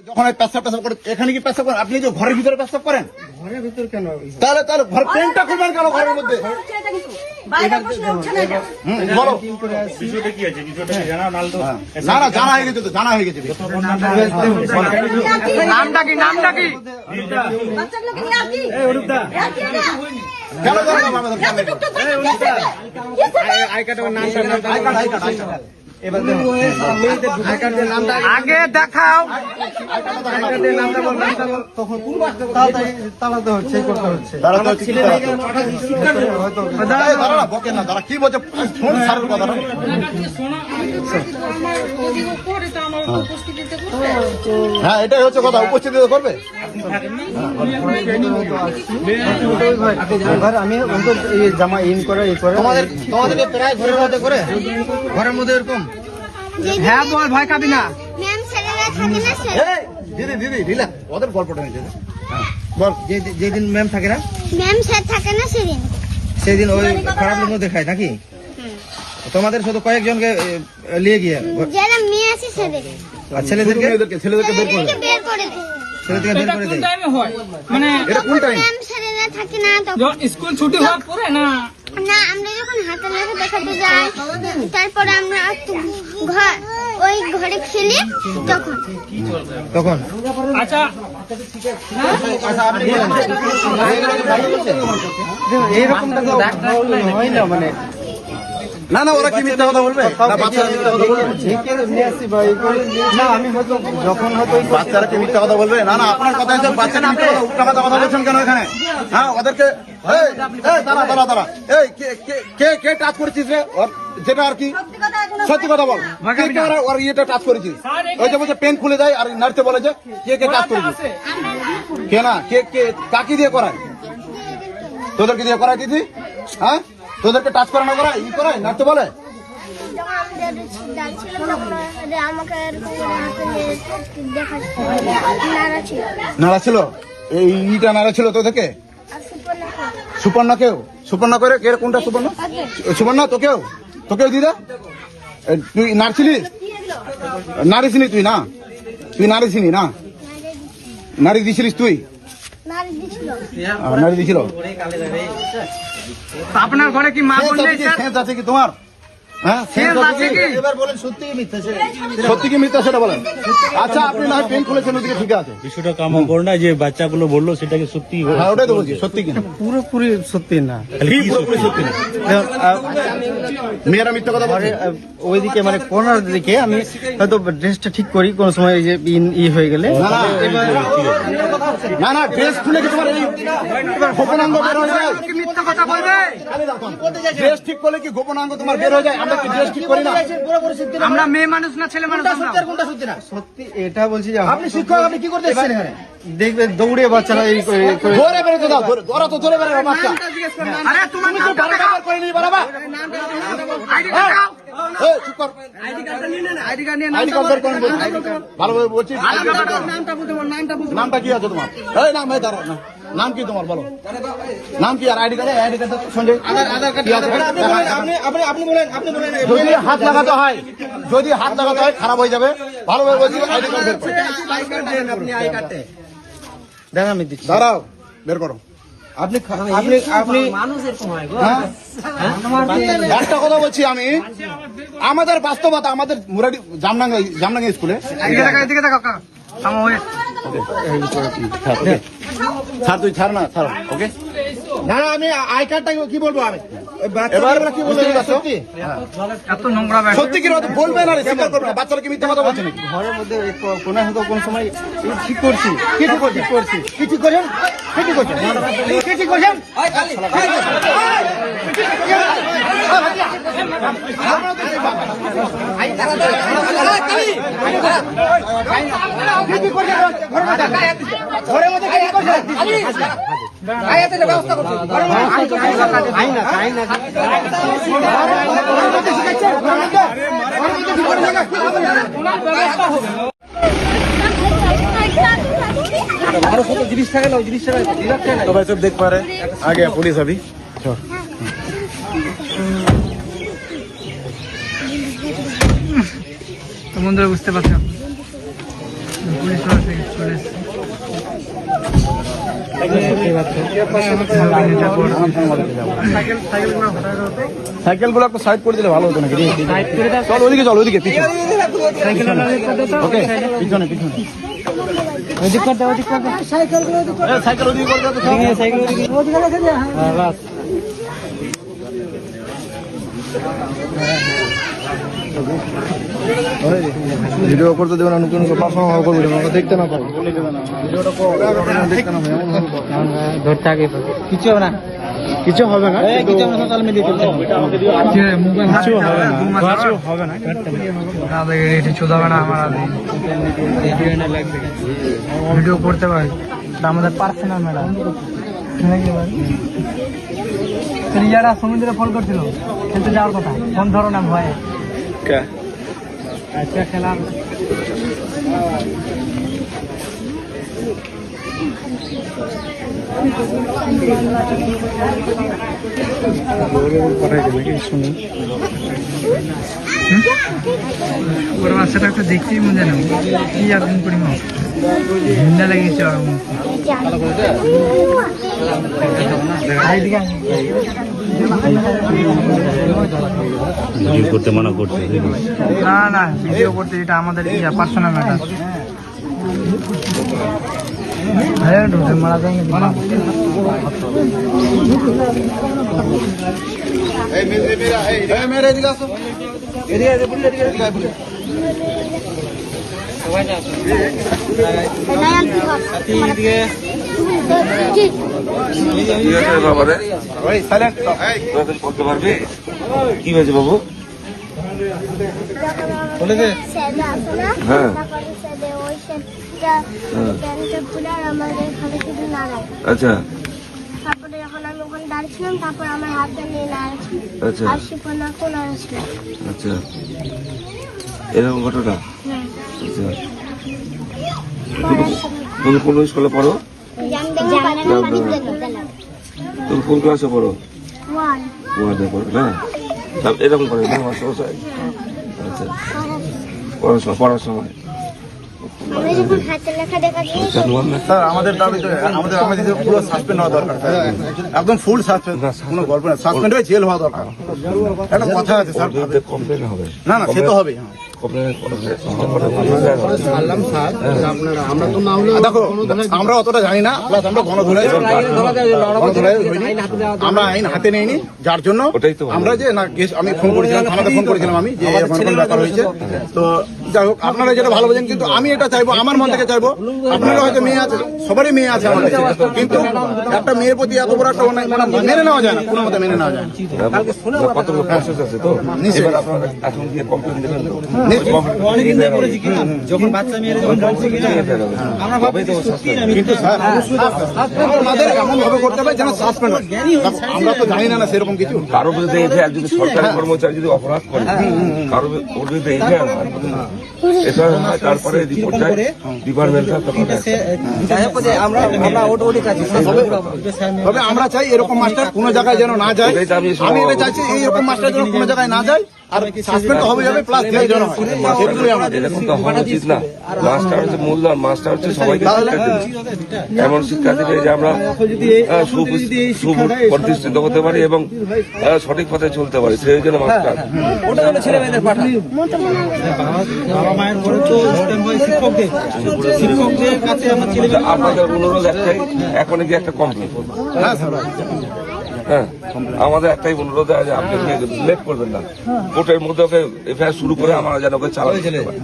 যখন পেশাব করে এখানে কি পেশাব করেন? আপনি যে ঘরের ভিতরে পেশাব করেন? ঘরের ভিতর কেন? তাহলে ঘর পেনটা খুলবেন কেন ঘরের মধ্যে? বলো বিষয়টা কি আছে? বিষয়টা কি জানা? নাল তো না না জানা হয়ে গেছে, তো জানা হয়ে গেছে। নামটা কি? নামটা কি? কেন করেন না আমাদের সামনে? আগে দেখাও। কি বলছে? ফোন সারের কথা না। হ্যাঁ এটাই হচ্ছে কথা, উপস্থিতি করবে। আমি জামা ইন করে তোমাদের প্রায় ঘরের মধ্যে করে ঘরের মধ্যে এরকম। হ্যাঁ বল, ভয় খাবি না। দিদি দিদি ঢিলা ওদের গল্পটা নিয়ে বল। যেদিন ম্যাম থাকে না, ম্যাম স্যার থাকে না সেদিন ওই খারাপ লোক দেখায় নাকি? তোমাদের শুধু কয়েকজনকে নিয়ে গিয়ে যারা মেয়ে আছে সেদের আর ছেলেদেরকে বের করে বের করে দেয়। ছেলেদেরকে বের করে দেয়। মানে এটা কোন টাইম? ম্যাম স্যারেরা থাকে না তখন। যখন স্কুল ছুটি হওয়ার পরে না, না আমরা যখন হাতে লেখা দেখাতে যাই, তারপরে আমরা ওই ঘরে খেলি তখন আচ্ছা এইরকমটা তো হয় না। মানে না না ওরা কি মিথ্যা কথা বলবে? না বাচ্চারা মিথ্যা কথা বলবে? না আমি হয়তো যখন হয়তো বাচ্চারা কি মিথ্যা কথা বলবে? না না আপনার কথা হচ্ছে বাচ্চারা মিথ্যা কথা, উল্টাপাল্টা কথা বলছেন কেন এখানে? হ্যাঁ ওদেরকে দাঁড়া এই কে টাচ করেছিস রে? ওর যেটা আর কি সত্যি কথা বল, কে ওর ইয়েটা টাচ করেছিস? ওই যে বলছে পেন খুলে দেয় আর নাড়তে বলে যে কে টাচ করেছিস? কে না কে কাকি দিয়ে করায়? তোদেরকে দিয়ে করায় দিদি? হ্যাঁ তোদেরকে টাচ করানো করায় ই করায় নাড়তে বলে? নাড়া ছিল, এই ইটা নাড়া ছিল তোদেরকে? সুপর্ণা কেউ? সুপর্ণা করে কে? কোনটা সুপর্ণা? সুপর্ণা তোকেও দিদা? তুই নাড়ছিলিস? নাড়িসনি তুই? না তুই নাড়িসনি না? নাড়ি দিছিলিস তুই? নাড়ি দিছিল। আপনার ঘরে কি মা বোন নেই স্যার? সেন্স আছে কি তোমার? হ্যাঁ সেন্স আছে কি? এবার বলেন সত্যি কি মিথ্যা? সত্যি কি মিথ্যা সেটা বলেন। আচ্ছা আপনি না পেন খুলেছেন ওদিকে, ঠিক আছে। বিষয়টা কামন করে না যে বাচ্চাগুলো বললো সেটাকে সত্যি হ্যাঁ ওটাই তো বলছি, সত্যি কি না? পুরোপুরি সত্যি না। পুরোপুরি সত্যি না। মেয়েরা মিথ্যা কথা বলে। ওইদিকে মানে কোনার দিকে আমি হয়তো ড্রেসটা ঠিক করি কোন সময়, এই যে ই হয়ে গেলে না না ড্রেস খুলে কি তোমার এই গোপনাঙ্গ বের হয়ে যায়? মিথ্যা কথা বলবে। ড্রেস ঠিক করলে কি গোপনাঙ্গ তোমার বের হয়ে যায়? আমরা কি ড্রেস ঠিক করি না? আমরা মেয়ে মানুষ না ছেলে মানুষ? সত্যি এটা বলছি যে আপনি শিক্ষক, আপনি কি করতে এসেছেন এখানে? দেখবে দৌড়ে বাচ্চারা এই করে ধরে বেরোতে দাও, ওরা তো ধরে বেরোবে বাচ্চা। আরে তোমার তুমি তো বারোটা বের করে নিয়ে বেরোবা। আইডি কার্ড দাও। এই চুপ কর। আইডি কার্ড নিয়ে আইডি কার্ড বের করেন বলছি। ভালোভাবে বলছি। নামটা কি আছে তোমার? এই নাম এই দাঁড়াও না। নাম কি তোমার বলো? নাম কি? আর আইডি কার্ড সঙ্গে আধার কার্ড। আপনি বলেন যদি হাত লাগাতে হয়, খারাপ হয়ে যাবে। ভালোভাবে বলছি আইডি কার্ড বের করো। আপনি আইডি কার্ড দেন, আমি দিচ্ছি। দাঁড়াও বের করো। আপনি একটা কথা বলছি আমি, আমাদের বাস্তবতা, আমাদের মুরাডি জামডাঙ্গা স্কুলে ছাড়, তুই ছাড় না, ছাড়। ওকে না আমি আই কার্ডটা কি বলবো? আমি এবার কি বলবো? এত নোংরা সত্যি কি বলবে না? স্বীকার করবে না? বাচ্চারা কি মিথ্যা কথা বলছে নাকি? ঘরের মধ্যে কোনা হয়তো কোন সময় ঠিক করছি। কি ঠিক করছেন? কি ঠিক করছেন? কি ঠিক করছেন? কি ঠিক করছেন? ঘরের মধ্যে কি করছেন? ব্যবস্থা করছেন तो भाई सब देख पा रहे हैं। आ गया पुलिस अभी। তো বন্ধুরা বুঝতে পারছো সাইকেল গুলো একটু সাইড করে দিলে ভালো হতো নাকি? চল ওইদিকে, চল ওইদিকে, পিছনে। ওকে, পিছনে পিছনে সাইকেল ওইদিকে করে দাও তো, ভিডিও করতে দেবে না, নতুন পারফর্ম করবে না, দেখতে না পাই, দেখতে না পাই, ধরতে আগে কিছু হবে না, কিছু হবে না, কিছু হবে না, সোশ্যাল মিডিয়া চলছে, হবে না, চোদাবে না আমার ভিডিও করতে পারি, আমাদের পার্সোনাল ম্যাডাম রিয়ারা সমুদ্রে ফোন করছিল খেলতে যাওয়ার কথা, ফোন ধরো না ভয়ে আচ্ছা খেলা ওর বাচ্চাটা একটু দেখতেই মজা নেই কি একদিন করি মা ঝিন্ডা লাগিয়েছে আর ভিডিও করতে মানা করছে। না না ভিডিও করতে, এটা আমাদের পার্সোনাল ম্যাটার। মারা যায় মেরে এদিকে আসো, এদিকে করতে পারবে? কি হয়েছে বাবু? হ্যাঁ আচ্ছা তারপরে যখন আমি ওখানে দাঁড়িয়েছিলাম, তারপর আমার হাতটা নিয়ে নাড়াচ্ছিল, আচ্ছা আর শিপনা কোন নাড়াচ্ছিল। আচ্ছা এরকম ঘটনা। আচ্ছা তুমি কোন স্কুলে পড়ো? তুমি কোন ক্লাসে পড়ো? ওয়ার্ডে পড়ো না? এরকম করে না মাস্টারমশাই? আচ্ছা পড়ার সময় আমি যখন হাতের লেখা দেখাচ্ছি, স্যার আমাদের দাবি তো আমাদের পুরো সাসপেন্ড হওয়া দরকার, একদম ফুল সাসপেন্ড, কোনো গল্প না, সাসপেন্ড হয়ে জেল হওয়া দরকার। একটা কথা আছে স্যার, কমপ্লেন হবে না না সে তো হবেই। দেখো আমরা অতটা জানি না, প্লাস আমরা গণধোলাই হইনি, আমরা আইন হাতে নেইনি, যার জন্য আমরা যে না আমি ফোন করেছিলাম, থানাতে ফোন করেছিলাম আমি যে এরকম ব্যাপার হয়েছে। তো যাই হোক, আপনারা যেটা ভালো বোঝেন, কিন্তু আমি এটা চাইবো, আমার মন থেকে চাইবো, আপনারা হয়তো মেয়ে আছে, সবারই মেয়ে আছে আমাদের, কিন্তু একটা মেয়ের প্রতি এত বড় একটা অন্যায় মেনে নেওয়া যায় না, কোনো মতে মেনে নেওয়া যায় না। কতগুলো প্রসেস আছে তো, এবার আপনারা এখন গিয়ে কমপ্লেন দেবেন তো? যখন বাচ্চা মেয়েরা যখন আমরা ভাবি কিন্তু স্যার আমাদের এমন ভাবে করতে হবে যেন সাসপেন্ড হয়, আমরা তো জানি না সেরকম কিছু। কারো বিরুদ্ধে এফআইআর যদি সরকারি কর্মচারী যদি অপরাধ করে, কারো ওর বিরুদ্ধে এফআইআর হয়, এটা হয়, তারপরে রিপোর্ট যায় ডিপার্টমেন্ট, তবে আমরা চাই এরকম মাস্টার কোনো জায়গায় যেন না যায়। আমি এটা চাইছি এইরকম মাস্টার যেন কোনো জায়গায় না যায়, আর সাসপেন্ড হবে যাবে, প্লাস জেল যেন হয়, এগুলোই আমাদের। এরকম তো হওয়া উচিত না। মাস্টার হচ্ছে মূল্যবান, মাস্টার হচ্ছে সবাইকে শিক্ষা দেবে, এমন শিক্ষা দেবে যে আমরা সুপ্রতিষ্ঠিত হতে পারি এবং সঠিক পথে চলতে পারি, সেই জন্য মাস্টার। ছেলে মেয়েদের পাঠান বাবা মায়ের পরে তো শিক্ষকদের কাছে আমার ছেলে আপনাদের অনুরোধ একটাই, এখন কি একটা কমপ্লেন, হ্যাঁ আমাদের একটাই অনুরোধ আছে, আপনি লেট করবেন না, কোর্টের মধ্যে ওকে এফআইআর শুরু করে আমরা যেন ওকে চালাতে পারি।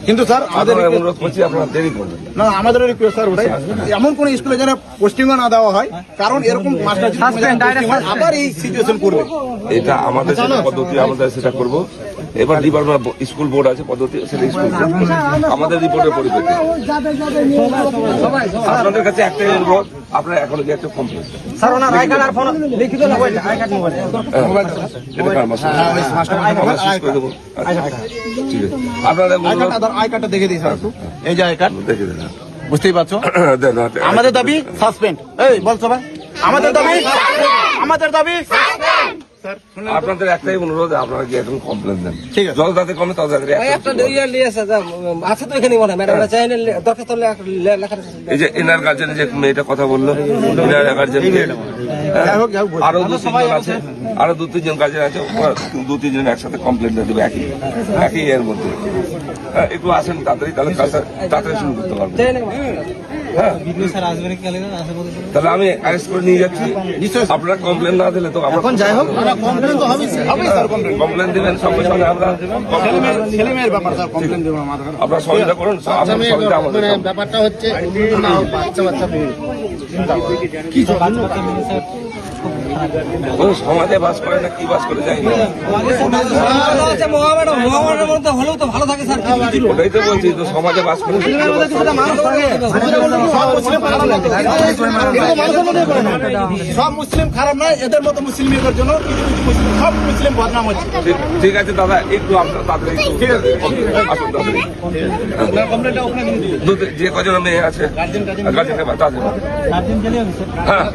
কিন্তু স্যার আমাদের অনুরোধ করছি, আপনারা দেরি করবেন না, আমাদের রিকোয়েস্ট স্যার ওটাই, এমন কোন স্কুলে যেন পোস্টিংও না দেওয়া হয়, কারণ এরকম মাস্টার আবার এই সিচুয়েশন করবে। এটা আমাদের যেটা পদ্ধতি, আমাদের সেটা করব। এবার ডিপার্টমেন্ট স্কুল বোর্ড আছে পদ্ধতি, সেটা স্কুল আমাদের রিপোর্টের পরিপ্রেক্ষিতে আপনাদের কাছে একটাই অনুরোধ, আপনারা এখন কি একটা কমপ্লেন স্যার ওনার আই কার্ড আর ফোন লিখিত না, আই কার্ড মোবাইল শেষ করে দেবো। ঠিক আছে, আপনাদের আই কার্ডটা দেখে দিই স্যার, এই যে আই কার্ড দেখে দেন, বুঝতেই পারছো। আমাদের দাবি সাসপেন্ড, এই বলছো ভাই, আমাদের দাবি স্যার শুনলেন তো? আপনাদের একটাই অনুরোধ, আপনারা গিয়ে এখন কমপ্লেন দেন। ঠিক আছে। যত তাড়াতাড়ি কমে তত তাড়াতাড়ি action একটা করবেন। আছে তো এখানে মনে হয় ম্যাডাম চাইলে দরখাস্ত লেখা এই যে এনার গার্জেন যে মেয়েটা কথা বললো, এনার গার্জেন আরো 2-3 জন আছে, আরো 2-3 জন গার্জেন আছে, 2-3 জন একসাথে কমপ্লেন দেবে একই এর মধ্যে। হ্যাঁ, একটু আসেন তাড়াতাড়ি, তাহলে কাজটা তাড়াতাড়ি শুরু করতে পারবো। হ্যাঁ, তাহলে আমি অ্যারেস্ট করে নিয়ে যাচ্ছি। আপনারা কমপ্লেন না দিলে তো এখন যাই হোক কমপ্লেন তো হবেই স্যার কমপ্লেন কমপ্লেন দিবেন, সঙ্গে সঙ্গে আমরা ছেলে মেয়ের ব্যাপার স্যার কমপ্লেন দেবো আমাদের আপনারা সহযোগিতা করুন, আপনার সহযোগিতা আমাদের কাম। ব্যাপারটা হচ্ছে বাচ্চা ও সমাজে বাস করে না কি বাস করে যাই না, মহামারীর মধ্যে হলেও তো ভালো থাকে স্যার। ওটাই তো বলছি, তো সমাজে বাস করে কি করে বাস করে? সব মুসলিম খারাপ নয়, এদের মতো মুসলিমের জন্য কিছু কিছু মুসলিম, সব মুসলিম বদনাম হচ্ছে। ঠিক আছে দাদা, একটু আপনার তাড়াতাড়ি আসুন তাড়াতাড়ি। যে কজন মেয়ে আছে গার্জেনকে তাদের হ্যাঁ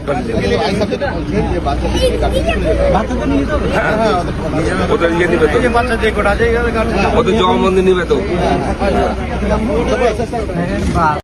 ওদের ইয়ে নিবে তো, ওদের জবানবন্দি নিবে তো।